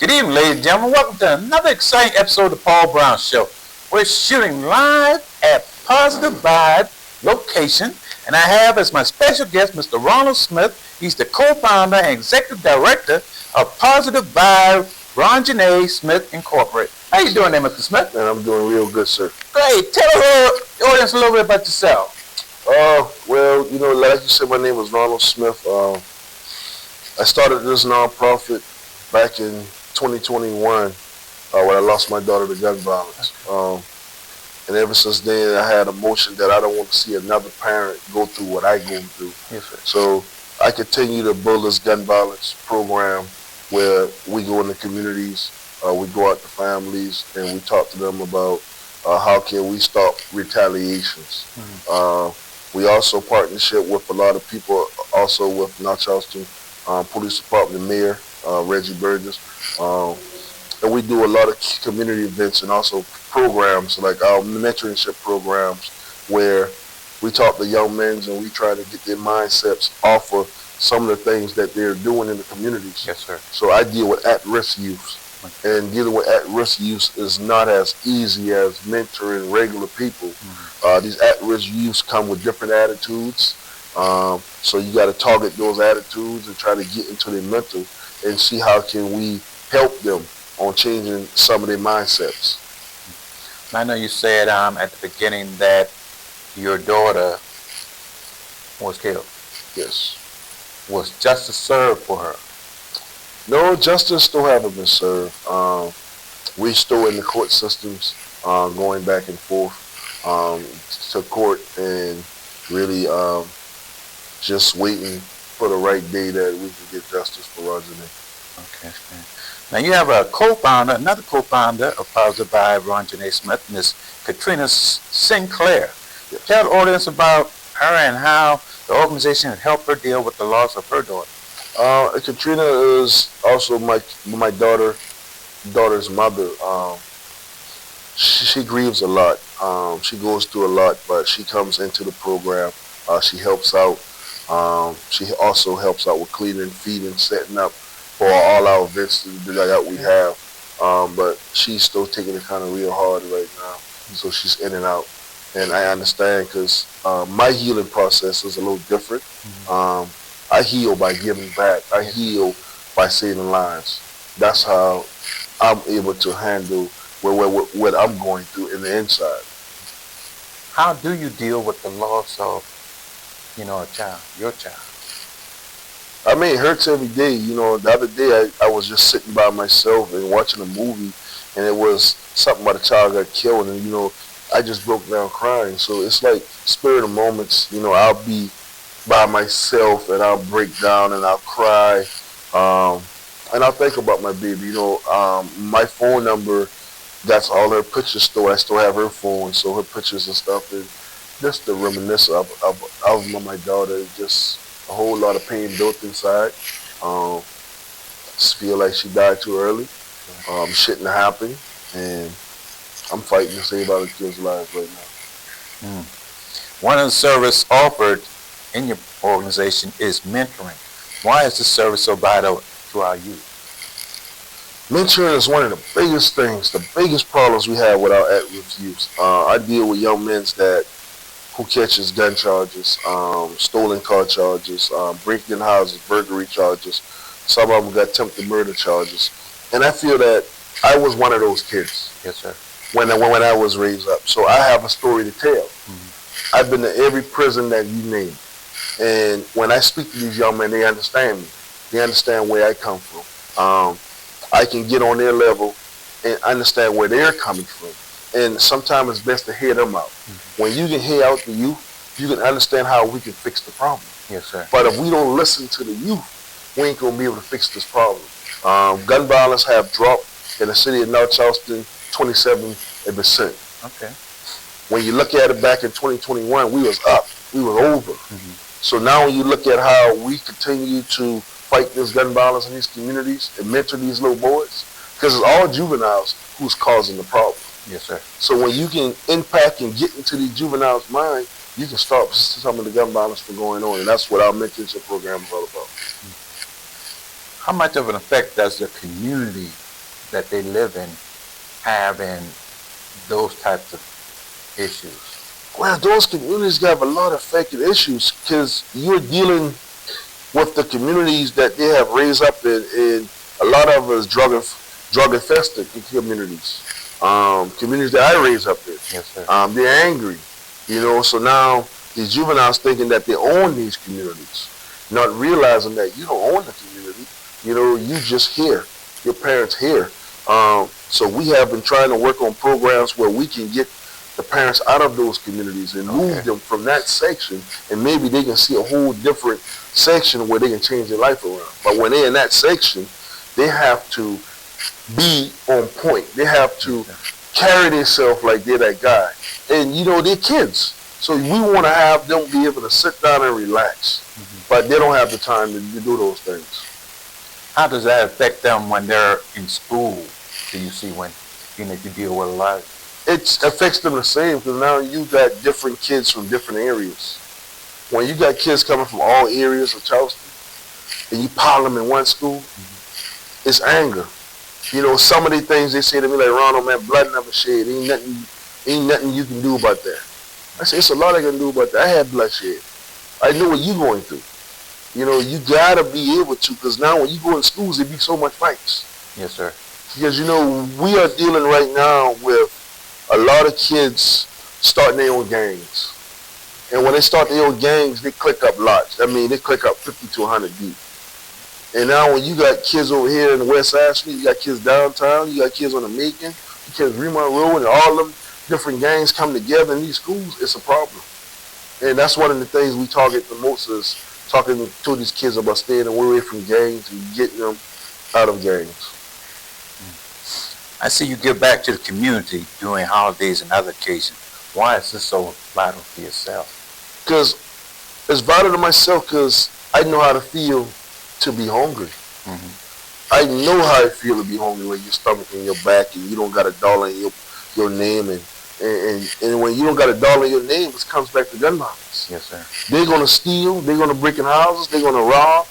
Good evening, ladies and gentlemen. Welcome to another exciting episode of the Paul Brown Show. We're shooting live at Positive Vibe location, and I have as my special guest Mr. Ronald Smith. He's the co-founder and executive director of Positive Vibes Ronjanae Smith Inc. How you doing there, Mr. Smith? Man, I'm doing real good, sir. Great. Tell the audience a little bit about yourself. Well, you know, like you said, my name was Ronald Smith. I started this nonprofit back in 2021 when I lost my daughter to gun violence. And ever since then, I had a motion that I don't want to see another parent go through what I go through. Yes, sir. So I continue to build this gun violence program where we go in the communities, we go out to families, and we talk to them about how can we stop retaliations. Mm-hmm. We also partnership with a lot of people, also with North Charleston Police Department Mayor, Reggie Burgess. And we do a lot of community events and also programs like our mentorship programs where we talk to young men and we try to get their mindsets off of some of the things that they're doing in the communities. Yes, sir. So I deal with at-risk youth. And dealing with at-risk youth is not as easy as mentoring regular people. Mm-hmm. These at-risk youths come with different attitudes. So you got to target those attitudes and try to get into their mental and see how can we help them on changing some of their mindsets. I know you said at the beginning that your daughter was killed. Yes. Was justice served for her? No, justice still haven't been served. We still in the court systems, going back and forth to court and really just waiting for the right day that we can get justice for Ronjanae. Okay. Now you have another co-founder of Positive Vibe Ronjanae Smith, Miss Katrina Sinclair. Yes. Tell the audience about her and how the organization has helped her deal with the loss of her daughter. Katrina is also my daughter's mother. She grieves a lot. She goes through a lot, but she comes into the program. She helps out. She also helps out with cleaning, feeding, setting up for all our events that we have. But she's still taking it kind of real hard right now. So she's in and out. And I understand because my healing process is a little different. Mm-hmm. I heal by giving back. I heal by saving lives. That's how I'm able to handle what I'm going through in the inside. How do you deal with the loss of, a child, your child? I mean, it hurts every day. The other day I was just sitting by myself and watching a movie, and it was something about a child got killed, and I just broke down crying. So it's like spirit of moments. I'll be by myself and I'll break down and I'll cry, and I'll think about my baby. My phone number, that's all her pictures stored. I still have her phone, so her pictures and stuff. And just to reminisce of my daughter. Just a whole lot of pain built inside. Just feel like she died too early. Shouldn't have happened, and I'm fighting to save other kids' lives right now. One of the service offered in your organization is mentoring. Why is this service so vital to our youth? Mentoring is one of the biggest things, the biggest problems we have with our at-risk youth. I deal with young men who catches gun charges, stolen car charges, breaking in houses, burglary charges. Some of them got attempted murder charges. And I feel that I was one of those kids. Yes, sir. When I was raised up. So I have a story to tell. I've been to every prison that you name. And when I speak to these young men, they understand me. They understand where I come from. I can get on their level and understand where they're coming from. And sometimes it's best to hear them out. When you can hear out the youth, you can understand how we can fix the problem. Yes, sir. But if we don't listen to the youth, we ain't going to be able to fix this problem. Gun violence have dropped in the city of North Charleston 27%. Okay. When you look at it back in 2021, we was up. We was over. So now when you look at how we continue to fight this gun violence in these communities and mentor these little boys, because it's all juveniles who's causing the problem. Yes, sir. So when you can impact and get into these juveniles' mind, you can stop some of the gun violence from going on. And that's what our mentorship program is all about. How much of an effect does the community that they live in have in those types of issues? Well, those communities have a lot of affected issues because you're dealing with the communities that they have raised up in a lot of us drug-infested communities. Communities that I raised up in. Yes, sir. They're angry, so now these juveniles thinking that they own these communities, not realizing that you don't own the community. You just here. Your parents here. So we have been trying to work on programs where we can get the parents out of those communities and move them from that section, and maybe they can see a whole different section where they can change their life around. But when they're in that section, they have to be on point. They have to carry themselves like they're that guy. And they're kids. So we want to have them be able to sit down and relax. But they don't have the time to do those things. How does that affect them when they're in school? Do you see when you deal with a lot? It affects them the same because now you got different kids from different areas. When you got kids coming from all areas of Charleston and you pile them in one school, it's anger. Some of the things they say to me like, Ronald, man, blood never shed. Ain't nothing you can do about that. I say, it's a lot I can do about that. I had bloodshed. I know what you're going through. You gotta be able to, because now when you go in schools, there be so much fights. Yes, sir. Because, we are dealing right now with a lot of kids starting their own gangs. And when they start their own gangs, they click up lots. I mean, they click up 50 to 100 deep. And now when you got kids over here in the West Side Street, you got kids downtown, you got kids on the Macon, you kids Remont Road, and all them different gangs come together in these schools, it's a problem. And that's one of the things we target the most is talking to these kids about staying away from gangs and getting them out of gangs. I see you give back to the community during holidays and other occasions. Why is this so vital for yourself? Because it's vital to myself because I know how to feel to be hungry. I know how it feel to be hungry when your stomach and your back and you don't got a dollar in your name and when you don't got a dollar in your name, it comes back to gun violence. Yes, sir. They're gonna steal, they're gonna break in houses, they're gonna rob,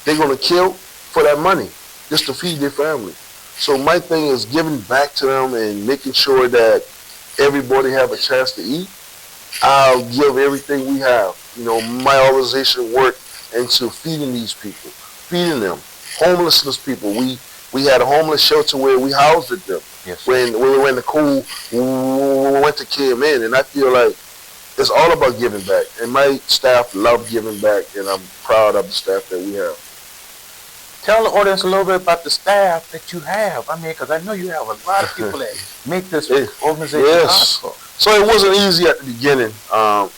they're gonna kill for that money just to feed their family. So my thing is giving back to them and making sure that everybody have a chance to eat. I'll give everything we have. My organization work into feeding these people, feeding them. Homelessness people. We had a homeless shelter where we housed them. Yes. When we were in the cool, we went to KMN, and I feel like it's all about giving back. And my staff love giving back, and I'm proud of the staff that we have. Tell the audience a little bit about the staff that you have. I mean, because I know you have a lot of people that make this organization possible. So it wasn't easy at the beginning. I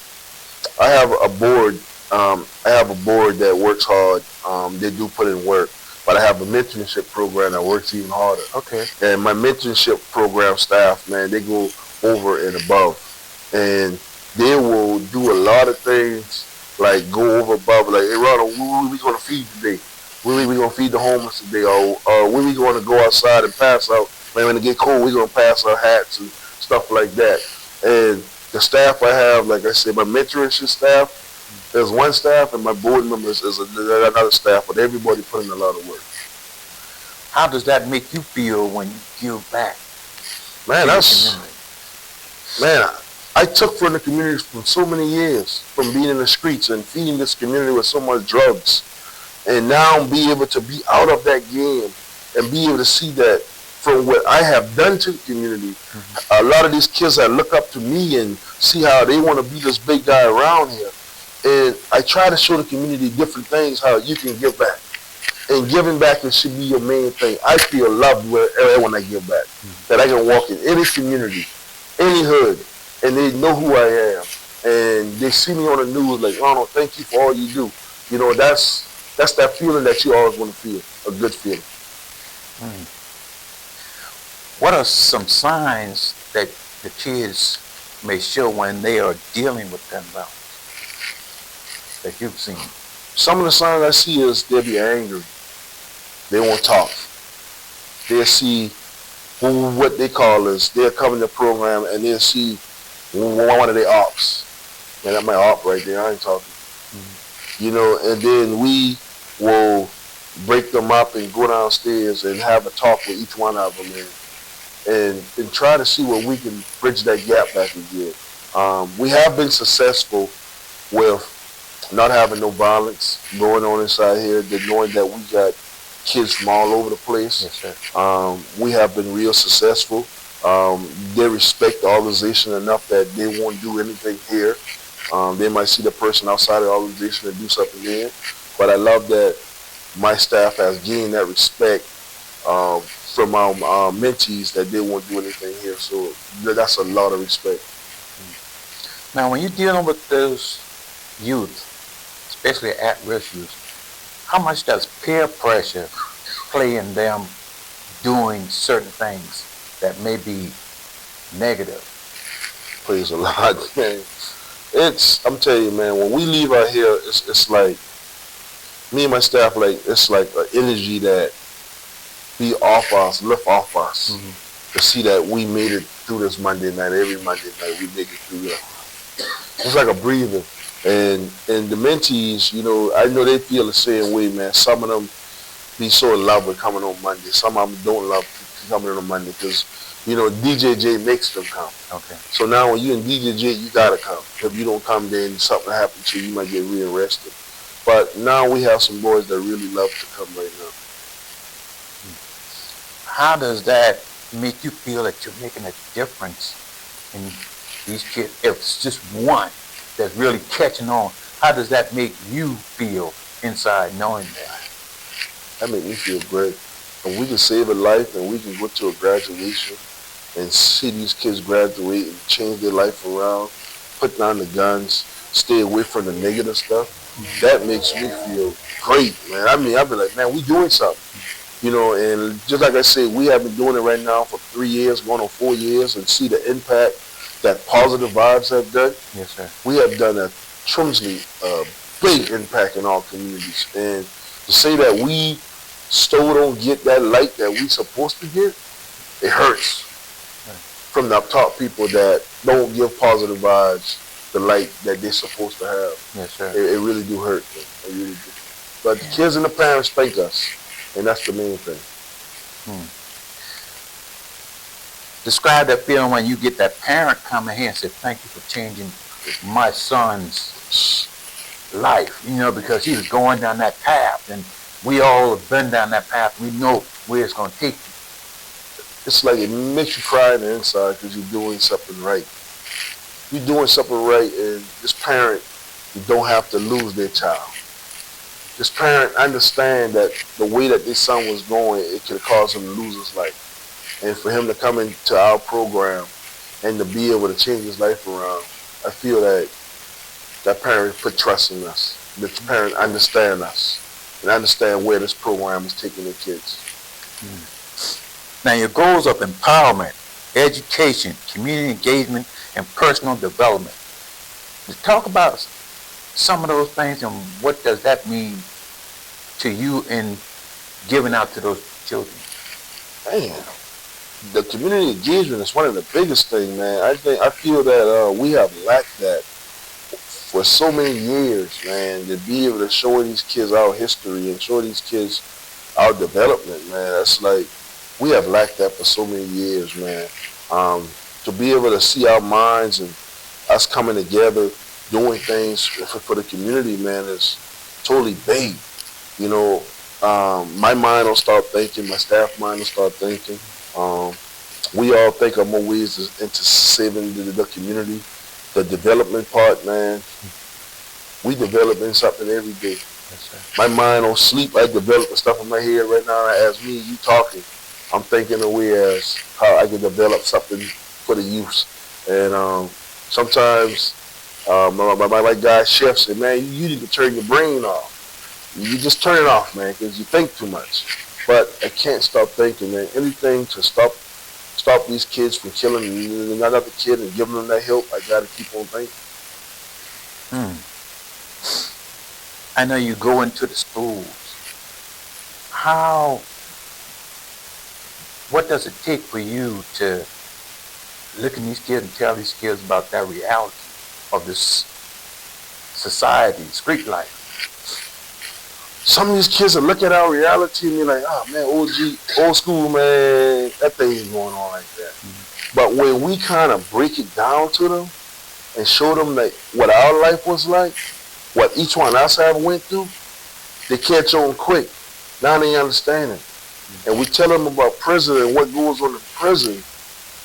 have a board. I have a board that works hard. They do put in work. But I have a mentorship program that works even harder. Okay. And my mentorship program staff, man, they go over and above. And they will do a lot of things like go over above, like, hey Ronald, what we gonna feed today? What we gonna feed the homeless today? Or when we gonna go outside and pass out? When it get cold, we gonna pass out hats and stuff like that. And the staff I have, like I said, my mentorship staff, there's one staff, and my board members is another staff, but everybody put in a lot of work. How does that make you feel when you give back? Man, I took from the community for so many years, from being in the streets and feeding this community with so much drugs, and now be able to be out of that game and be able to see that from what I have done to the community, a lot of these kids that look up to me and see how they want to be this big guy around here. And I try to show the community different things, how you can give back. And giving back, it should be your main thing. I feel loved when I give back. That I can walk in any community, any hood, and they know who I am. And they see me on the news like, Ronald, thank you for all you do. You know, that's that feeling that you always want to feel, a good feeling. What are some signs that the kids may show when they are dealing with gun violence that you've seen? Some of the signs I see is they'll be angry. They won't talk. They'll see what they call is, they'll come in the program and they'll see one of their ops. Man, that's my op right there. I ain't talking. You know, and then we will break them up and go downstairs and have a talk with each one of them and try to see where we can bridge that gap back again. We have been successful with not having no violence going on inside here, knowing that we got kids from all over the place. Yes, sir. We have been real successful. They respect the organization enough that they won't do anything here. They might see the person outside of the organization and do something there. But I love that my staff has gained that respect from our mentees that they won't do anything here. So that's a lot of respect. Now, when you're dealing with those youth, especially at-risk youth, how much does peer pressure play in them doing certain things that may be negative? Plays a lot, man. I'm telling you, man, when we leave out here, it's like, me and my staff, like, it's like an energy that be off us, lift off us, to see that we made it through this Monday night. Every Monday night, we make it through that. It's like a breathing. And the mentees, you know, I know they feel the same way, man. Some of them be so in love with coming on Monday. Some of them don't love coming on Monday because, you know, DJJ makes them come. Okay. So now when you in DJJ, you gotta come. If you don't come, then something happens to you. You might get rearrested. But now we have some boys that really love to come right now. How does that make you feel that you're making a difference in these kids? If it's just one that's really catching on, how does that make you feel inside knowing that? That makes me feel great. When we can save a life and we can go to a graduation and see these kids graduate and change their life around, put down the guns, stay away from the negative stuff, that makes me feel great, man. I mean, I'll be like, man, we doing something. You know, and just like I said, we have been doing it right now for 3 years, going on 4 years, and see the impact that positive vibes have done. Yes, sir. We have done a tremendously big impact in our communities. And to say that we still don't get that light that we supposed to get, it hurts. From the up top people that don't give positive vibes the light that they're supposed to have. Yes, sir. It really do hurt. It really do. But the kids and the parents thank us. And that's the main thing. Describe that feeling when you get that parent coming here and say, thank you for changing my son's life, you know, because he was going down that path, and we all have been down that path. We know where it's going to take you. It's like it makes you cry on the inside because you're doing something right. You're doing something right, and this parent, you don't have to lose their child. This parent understand that the way that this son was going, it could cause him to lose his life. And for him to come into our program and to be able to change his life around, I feel that that parent put trust in us. That the parent understand us and understand where this program is taking the kids. Now, your goals of empowerment, education, community engagement, and personal development. Talk about some of those things and what does that mean to you in giving out to those children? Man, the community engagement is one of the biggest things, man. I feel that we have lacked that for so many years, man. To be able to show these kids our history and show these kids our development, man. That's like we have lacked that for so many years, man. To be able to see our minds and us coming together, doing things for the community, man, is totally big. You know, my mind will start thinking, my staff mind will start thinking. We all think of more ways into saving the community. The development part, man, we developing something every day. Yes, My mind don't sleep. I develop the stuff in my head right now. As me, you talking, I'm thinking of ways how I can develop something for the youth. And sometimes my guy chef said, man, you need to turn your brain off. You just turn it off, man, because you think too much. But I can't stop thinking, man. Anything to stop these kids from killing another kid and giving them that help, I got to keep on thinking. I know you go into the schools. What does it take for you to look at these kids and tell these kids about that reality of this society, street life? Some of these kids will look at our reality and be like, oh man, old school, man, that thing ain't going on like that. But when we kind of break it down to them and show them like what our life was like, what each one of us have went through, they catch on quick. Now they understand it. And we tell them about prison and what goes on in prison,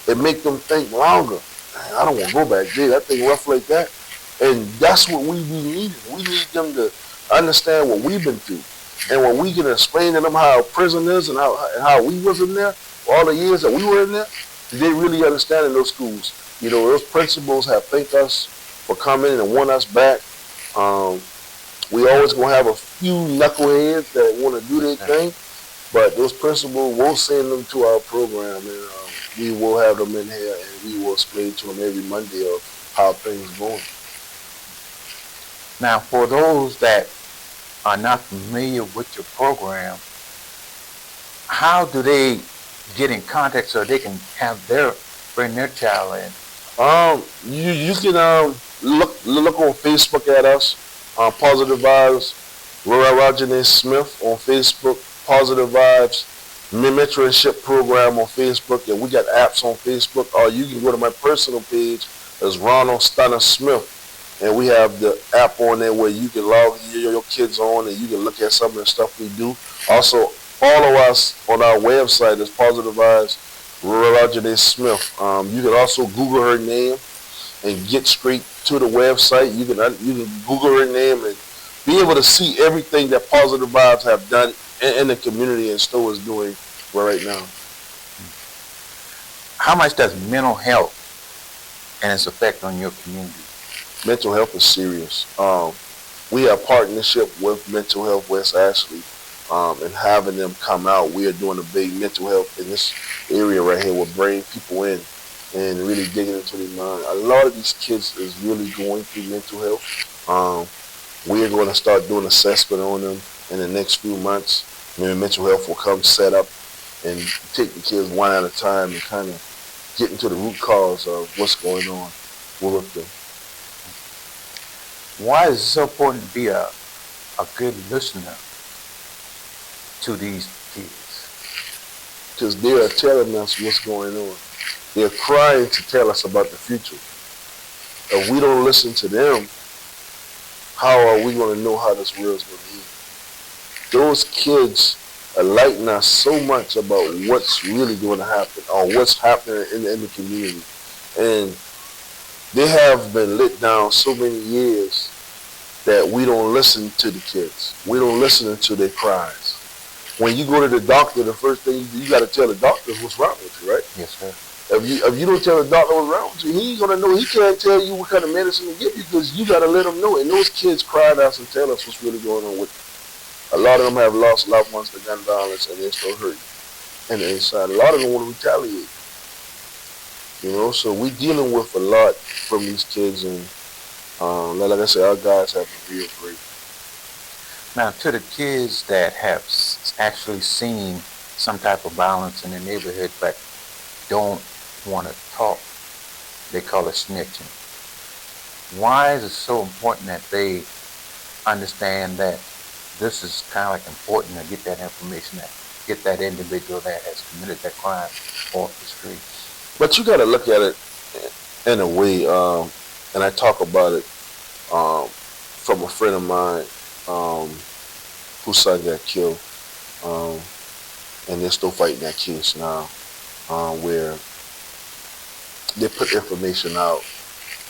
it make them think longer. Man, I don't want to go back there. That thing rough like that. And that's what we need. We need them to understand what we've been through. And when we can explain to them how prison is and how we was in there, all the years that we were in there, they really understand in those schools. You know, those principals have thanked us for coming and want us back. We always going to have a few knuckleheads that want to do their thing, but those principals will send them to our program, and we will have them in here, and we will explain to them every Monday of how things are going. Now, for those that are not familiar with your program, how do they get in contact so they can bring their child in? You can look on Facebook at us, Positive Vibes, Ronald Ronjanae Smith on Facebook, Positive Vibes, Mentorship Program on Facebook, and we got apps on Facebook. Or you can go to my personal page, as Ronald Smith. And we have the app on there where you can log your kids on and you can look at some of the stuff we do. Also, follow us on our website as Positive Vibes, Ronjanae Smith. You can also Google her name and get straight to the website. You can Google her name and be able to see everything that Positive Vibes have done in the community and still is doing right now. How much does mental health and its effect on your community? Mental health is serious. We have partnership with Mental Health West Ashley and having them come out. We are doing a big mental health in this area right here. We're bringing people in and really digging into their mind. A lot of these kids is really going through mental health. We are going to start doing assessment on them in the next few months. Maybe mental health will come set up and take the kids one at a time and kind of get into the root cause of what's going on with them. Why is it so important to be a good listener to these kids? Because they are telling us what's going on. They're crying to tell us about the future. If we don't listen to them, how are we going to know how this world's going to be? Those kids enlighten us so much about what's really going to happen or what's happening in the community. And they have been let down so many years that we don't listen to the kids. We don't listen to their cries. When you go to the doctor, the first thing you got to tell the doctor what's wrong with you, right? Yes, sir. If you don't tell the doctor what's wrong with you, he ain't gonna know. He can't tell you what kind of medicine to give you because you got to let him know. And those kids cried out and tell us what's really going on with them. A lot of them have lost loved ones to gun violence and they're still hurt in the inside. A lot of them want to retaliate. You know, so we're dealing with a lot from these kids, and Like I said, our guys have been real great. Now, to the kids that have actually seen some type of violence in the neighborhood but don't want to talk, they call it snitching. Why is it so important that they understand that this is kind of like important to get that information, that get that individual that has committed that crime off the streets? But you got to look at it in a way, and I talk about it from a friend of mine whose son got killed, and they're still fighting that case now, where they put information out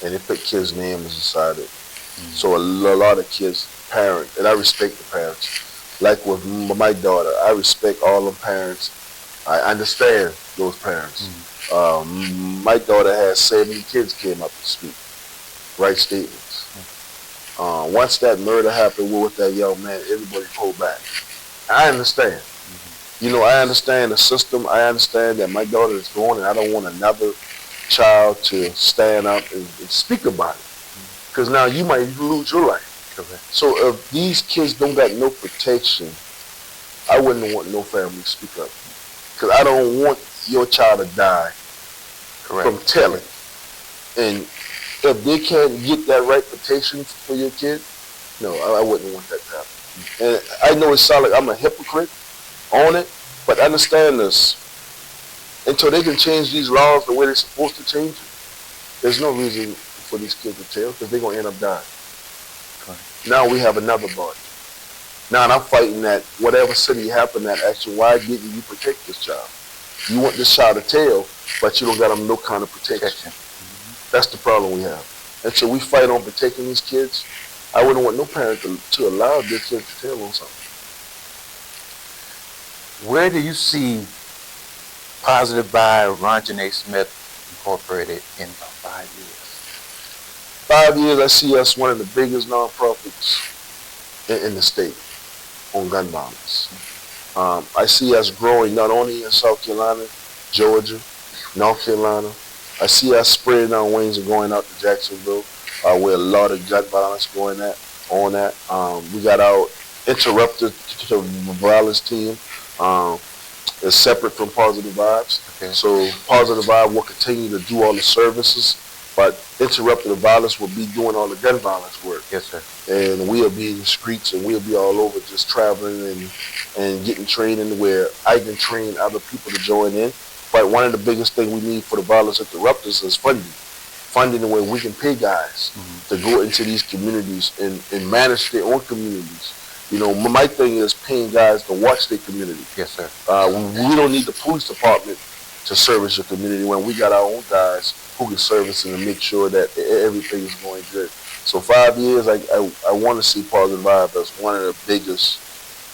and they put kids' names inside it. So a lot of kids, parents, and I respect the parents. Like with my daughter, I respect all the parents. I understand those parents. My daughter has 70 kids came up to speak, write statements. Once that murder happened with that young man, everybody pulled back. I understand. I understand the system. I understand that my daughter is going, and I don't want another child to stand up and speak about it. Because now you might lose your life. Correct. So if these kids don't got no protection, I wouldn't want no family to speak up. Because I don't want your child to die from telling. And if they can't get that right protection for your kid, no, I wouldn't want that to happen. And I know it sounds like I'm a hypocrite on it, but understand this. Until they can change these laws the way they're supposed to change it, there's no reason for these kids to tell, because they're going to end up dying. Now we have another body. Now I'm fighting that whatever city happened that action, why didn't you protect this child? You want this child to tell, but you don't got them no kind of protection. That's the problem we have. And so we fight on protecting these kids. I wouldn't want no parent to allow their kids to tell on something. Where do you see Positive Vibes Ronjanae Smith Incorporated in 5 years? 5 years, I see us one of the biggest nonprofits in the state on gun violence. I see us growing not only in South Carolina, Georgia, North Carolina. I see us spreading our wings and going out to Jacksonville, where a lot of gun violence going on that. We got our interrupted violence team. Is separate from Positive Vibes. Okay. So Positive Vibe will continue to do all the services, but Interrupted Violence will be doing all the gun violence work. Yes, sir. And we'll be in the streets and we'll be all over just traveling and getting training where I can train other people to join in. But one of the biggest things we need for the violence interrupters is funding. Funding where we can pay guys to go into these communities and manage their own communities. My thing is paying guys to watch their community. Yes, sir. We don't need the police department to service your community when we got our own guys who can service and make sure that everything is going good. So 5 years, I want to see Positive Vibe as one of the biggest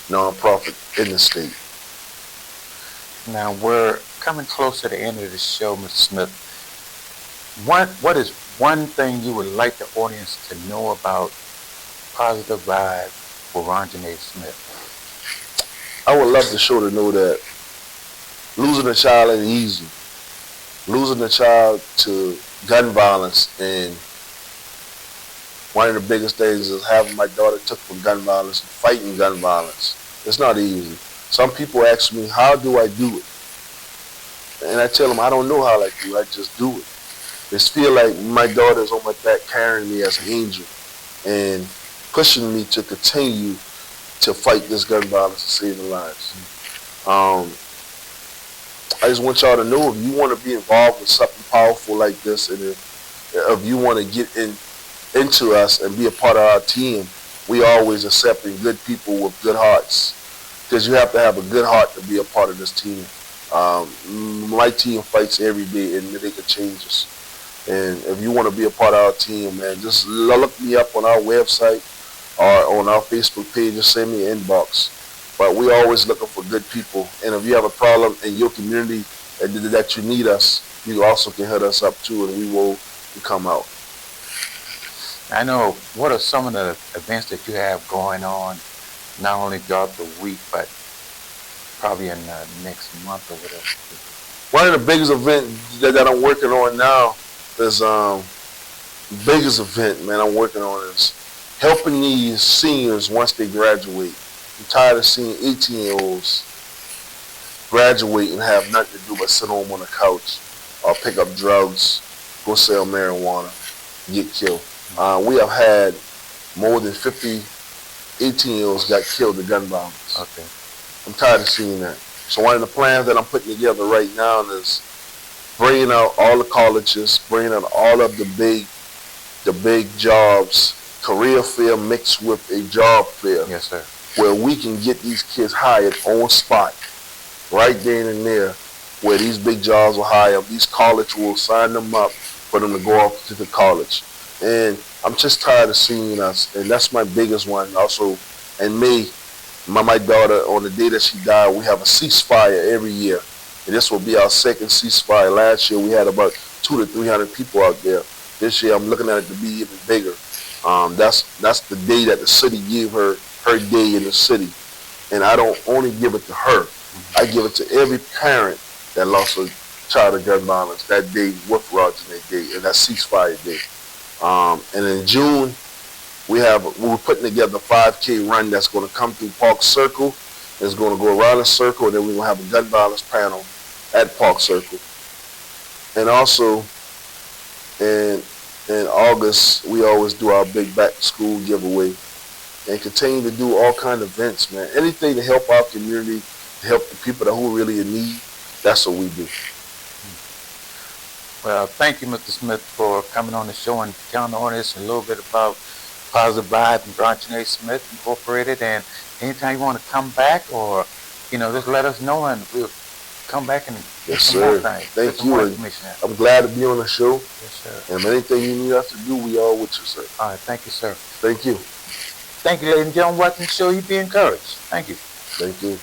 nonprofit in the state. Now we're coming close to the end of the show, Mr. Smith. What is one thing you would like the audience to know about Positive Vibe for Ronjanae Smith? I would love the show to know that losing a child ain't easy. Losing a child to gun violence, and one of the biggest things is having my daughter took from gun violence and fighting gun violence. It's not easy. Some people ask me, how do I do it? And I tell them, I don't know how I do it. I just do it. It feel like my daughter's on my back carrying me as an angel and pushing me to continue to fight this gun violence and saving lives. I just want y'all to know, if you want to be involved with something powerful like this, and if you want to get into us and be a part of our team, we always accepting good people with good hearts, because you have to have a good heart to be a part of this team. My team fights every day and they can change us. And if you want to be a part of our team, man, just look me up on our website or on our Facebook page. Just send me an inbox. But we always looking for good people. And if you have a problem in your community that you need us, you also can hit us up too, and we will come out. I know, what are some of the events that you have going on, not only throughout the week, but probably in the next month or whatever? One of the biggest events that I'm working on now is biggest event, man, I'm working on is helping these seniors once they graduate. I'm tired of seeing 18-year-olds graduate and have nothing to do but sit home on the couch or pick up drugs, go sell marijuana, get killed. We have had more than 50 18-year-olds got killed in gun violence. Okay. I'm tired of seeing that. So one of the plans that I'm putting together right now is bringing out all the colleges, bringing out all of the big jobs, career fair mixed with a job fair. Yes, sir. Where we can get these kids hired on spot, right then and there, where these big jobs will hire them. These college will sign them up for them to go off to the college. And I'm just tired of seeing us, and that's my biggest one. Also, in May, my daughter, on the day that she died, we have a ceasefire every year. And this will be our second ceasefire. Last year, we had about 200 to 300 people out there. This year, I'm looking at it to be even bigger. That's the day that the city gave her day in the city. And I don't only give it to her. I give it to every parent that lost a child of gun violence that day with Ronjanae Day, and that ceasefire day. And in June, we're putting together a 5K run that's going to come through Park Circle. It's going to go around the circle, and then we're going to have a gun violence panel at Park Circle. And also, in August, we always do our big back-to-school giveaway and continue to do all kind of events, man. Anything to help our community, to help the people that who are really in need, that's what we do. Well, thank you, Mr. Smith, for coming on the show and telling the audience a little bit about Positive Vibes and Ronjanae Smith Incorporated. And anytime you want to come back, or just let us know, and we'll come back and get some more things. Thank you. I'm glad to be on the show. Yes, sir. And anything you need us to do, we all with you, sir. All right, thank you, sir. Thank you. Thank you, ladies and gentlemen, watching the show. You be encouraged. Thank you. Thank you.